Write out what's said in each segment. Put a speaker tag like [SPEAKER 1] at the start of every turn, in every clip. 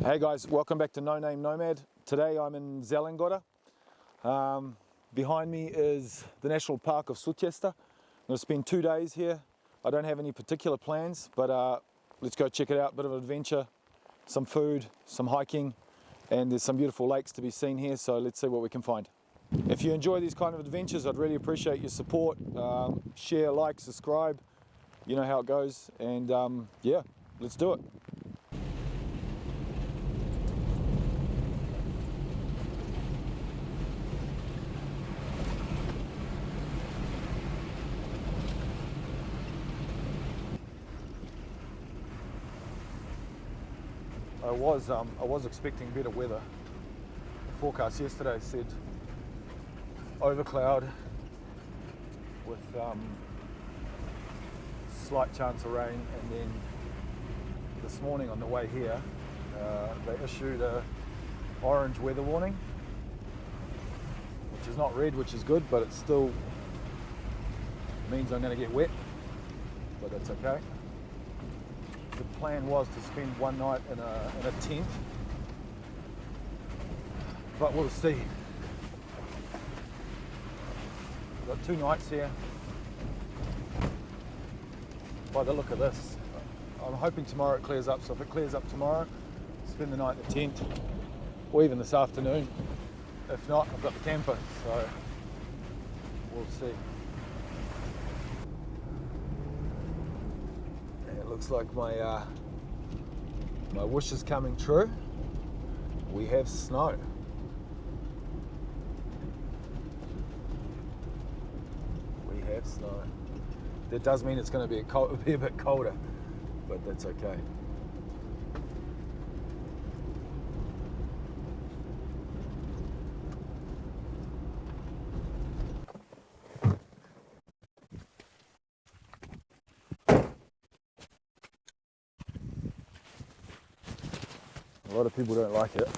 [SPEAKER 1] Hey guys, welcome back to No Name Nomad. Today I'm in Zeling. Behind me is the National Park of Sutjesta. I'm going to spend 2 days here. I don't have any particular plans, but let's go check it out. Bit of an adventure, some food, some hiking, and there's some beautiful lakes to be seen here, so let's see what we can find. If you enjoy these kind of adventures, I'd really appreciate your support. Share, like, subscribe, you know how it goes, and yeah, let's do it. I was expecting better weather. The forecast yesterday said overcloud with slight chance of rain, and then this morning on the way here they issued a orange weather warning, which is not red, which is good, but it still means I'm going to get wet, but that's okay. The plan was to spend one night in a tent, but we'll see. We've got 2 nights here. By the look of this, I'm hoping tomorrow it clears up, so if it clears up tomorrow, spend the night in the tent, or even this afternoon. If not, I've got the camper, so we'll see. Looks like my wish is coming true. We have snow. We have snow. That does mean it's going to be a bit colder, but that's okay. A lot of people don't like it,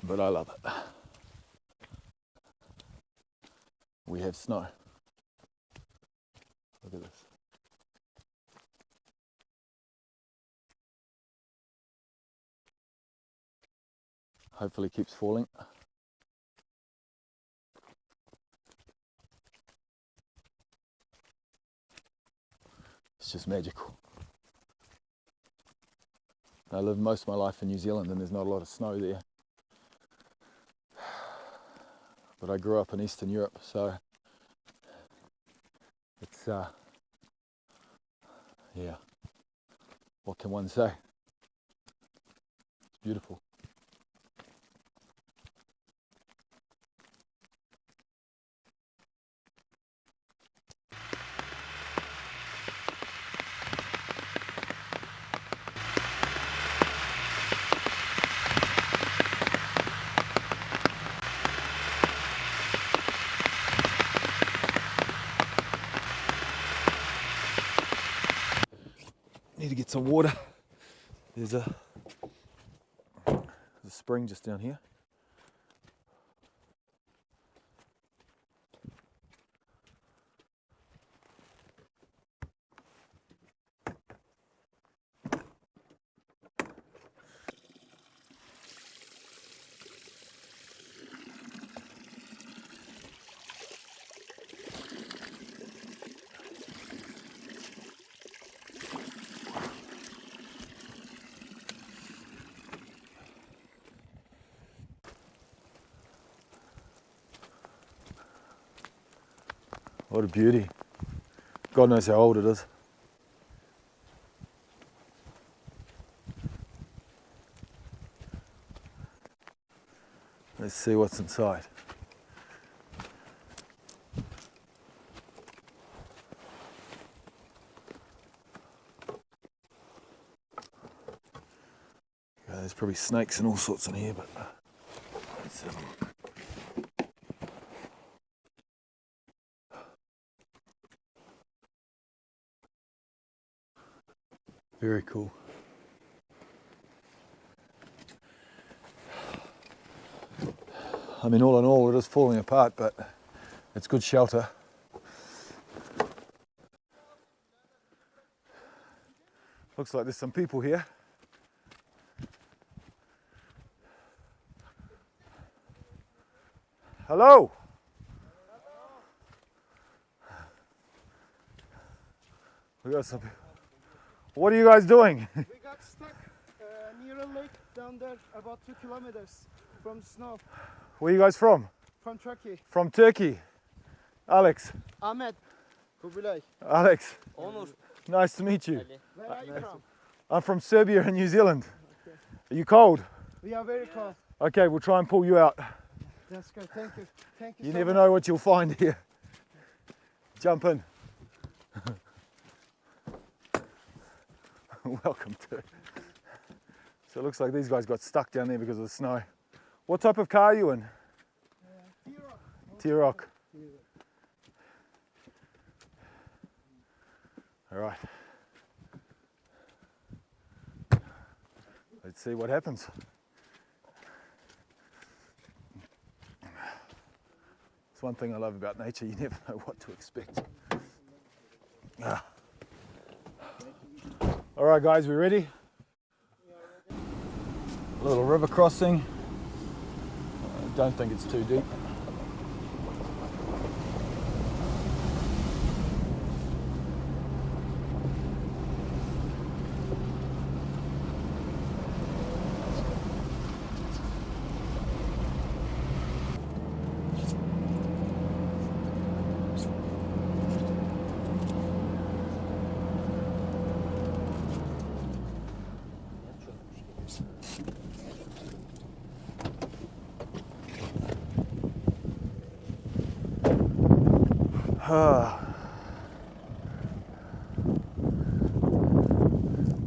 [SPEAKER 1] but I love it. We have snow. Look at this. Hopefully it keeps falling. It's just magical. I lived most of my life in New Zealand and there's not a lot of snow there. But I grew up in Eastern Europe, so it's, yeah, what can one say? It's beautiful. Need to get some water. There's a spring just down here. What a beauty. God knows how old it is. Let's see what's inside. Yeah, there's probably snakes and all sorts in here, but let's have a look. Very cool. I mean, all in all, it is falling apart, but it's good shelter. Looks like there's some people here. Hello. We got some. What are you guys doing?
[SPEAKER 2] We got stuck near a lake down there, about 2 kilometers from snow.
[SPEAKER 1] Where are you guys from?
[SPEAKER 2] From Turkey.
[SPEAKER 1] From Turkey. Alex.
[SPEAKER 2] Ahmet. Kubilay.
[SPEAKER 1] Alex.
[SPEAKER 3] Onur.
[SPEAKER 1] Nice to meet you.
[SPEAKER 2] Where are you from?
[SPEAKER 1] I'm from Serbia and New Zealand.
[SPEAKER 2] Okay.
[SPEAKER 1] Are you cold?
[SPEAKER 2] We are very cold.
[SPEAKER 1] Okay, we'll try and pull you out.
[SPEAKER 2] That's good. Thank you. Thank you.
[SPEAKER 1] You
[SPEAKER 2] so
[SPEAKER 1] never
[SPEAKER 2] much.
[SPEAKER 1] know what you'll find here. Jump in. Welcome to. So it looks like these guys got stuck down there because of the snow. What type of car are you in? T-Rock. All right. Let's see what happens. It's one thing I love about nature, you never know what to expect. Ah. All right guys, we ready? A little river crossing. I don't think it's too deep.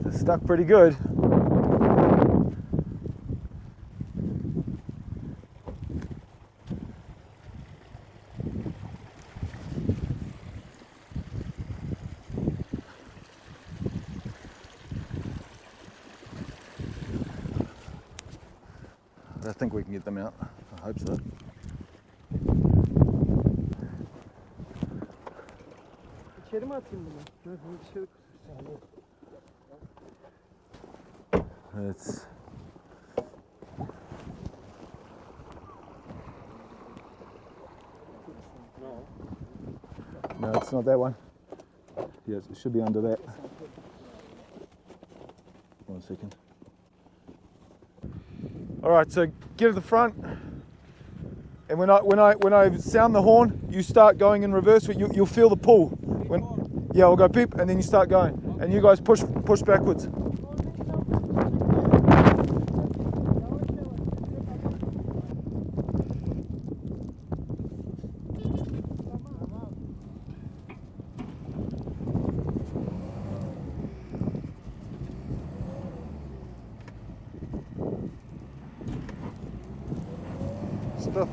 [SPEAKER 1] They're stuck pretty good. I think we can get them out. I hope so.
[SPEAKER 2] İçeri mi atayım bunu? Yok, dışarı.
[SPEAKER 1] It's no, it's not that one. Yes, it should be under that. 1 second. All right, so get to the front, and when I sound the horn, you start going in reverse. You'll feel the pull. Yeah, we'll go beep, and then you start going, and you guys push backwards. Stop.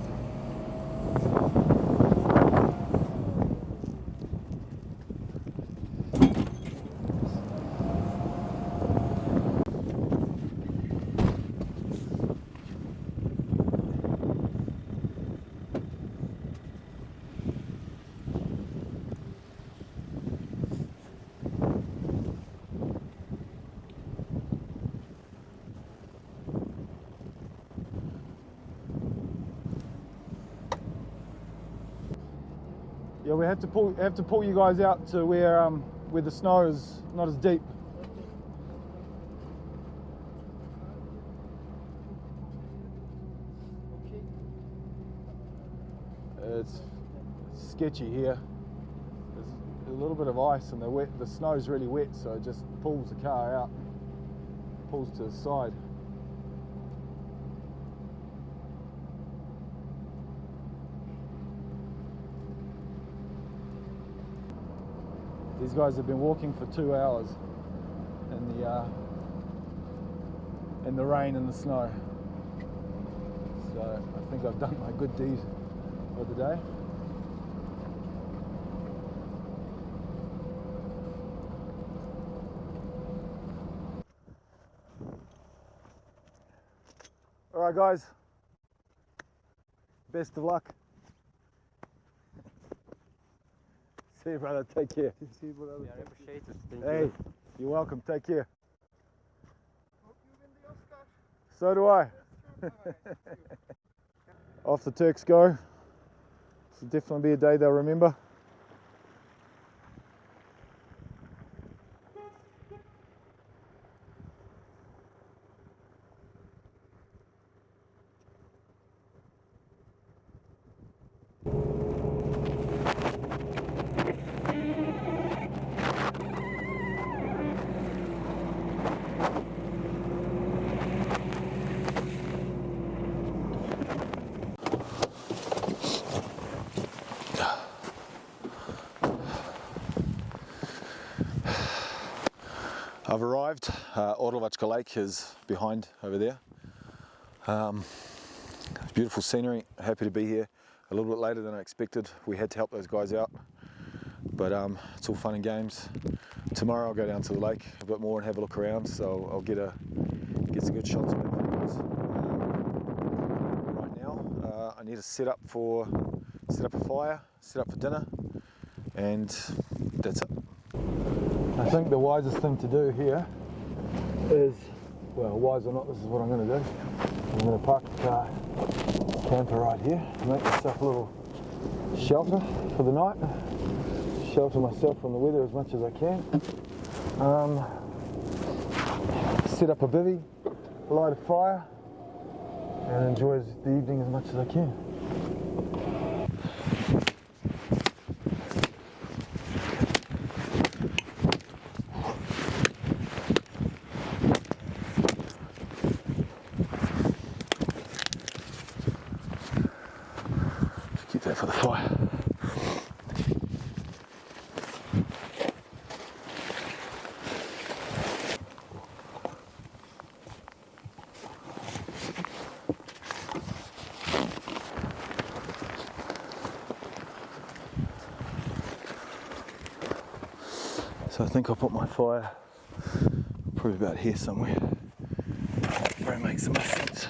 [SPEAKER 1] Yeah, we have to pull you guys out to where the snow is not as deep. It's sketchy here. There's a little bit of ice and the snow's really wet, so it just pulls the car out, pulls to the side. These guys have been walking for 2 hours in the rain and the snow. So I think I've done my good deed for the day. All right, guys. Best of luck. See you, brother. Take care.
[SPEAKER 2] See you, brother.
[SPEAKER 3] I appreciate it. Thank
[SPEAKER 1] Hey,
[SPEAKER 3] you.
[SPEAKER 1] you're welcome. Take care.
[SPEAKER 2] Hope you win the Oscar.
[SPEAKER 1] So do I. Off the Turks go. will definitely be a day they'll remember. I've arrived. Orlovachka Lake is behind over there. Beautiful scenery. Happy to be here. A little bit later than I expected. We had to help those guys out, but it's all fun and games. Tomorrow I'll go down to the lake a bit more and have a look around. So I'll get some good shots of it. Right now, I need to set up a fire, set up for dinner, and that's it. I think the wisest thing to do here is, well, wise or not, this is what I'm going to do. I'm going to park the camper right here, make myself a little shelter for the night, shelter myself from the weather as much as I can, set up a bivvy, light a fire, and enjoy the evening as much as I can. Keep that for the fire. So I think I'll put my fire probably about here somewhere. That probably makes the most sense.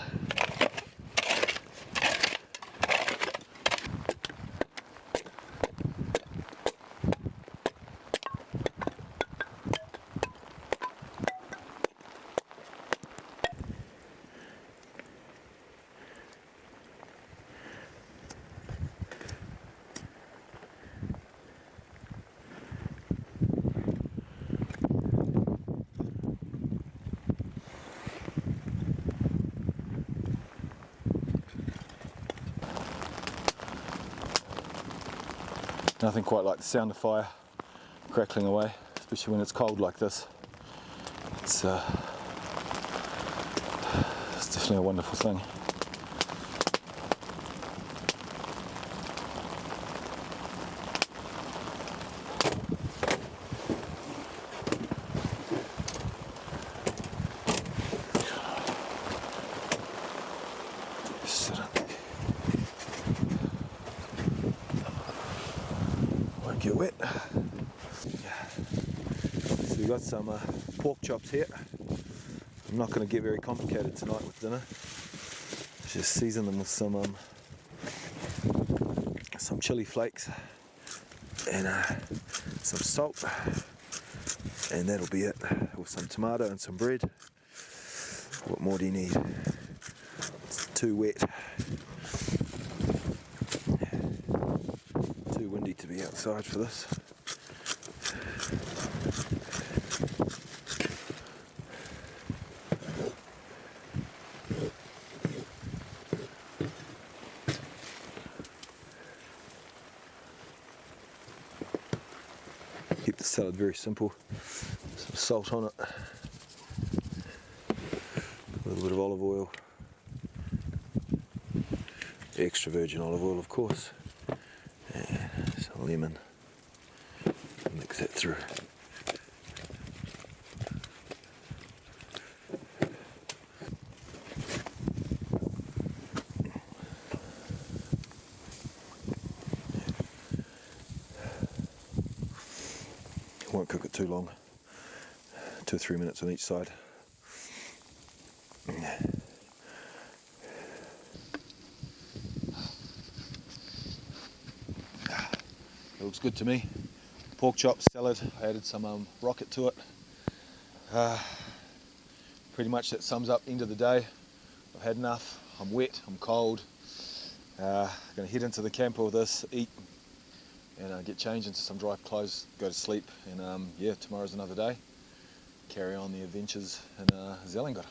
[SPEAKER 1] Nothing quite like the sound of fire crackling away, especially when it's cold like this. It's definitely a wonderful thing. Sit up. Won't get wet. So we've got some pork chops here. I'm not going to get very complicated tonight with dinner. Just season them with some chili flakes and some salt, and that'll be it. With some tomato and some bread. What more do you need? It's too wet. Too windy to be outside for this. Keep the salad very simple. Some salt on it. A little bit of olive oil. Extra virgin olive oil, of course. And some lemon. Mix that through. Won't cook it too long. 2 or 3 minutes on each side. It looks good to me. Pork chops, salad. I added some rocket to it. Pretty much that sums up end of the day. I've had enough. I'm wet. I'm cold. Gonna head into the camper with this, eat, and get changed into some dry clothes, go to sleep, and yeah, tomorrow's another day. Carry on the adventures in Zeling.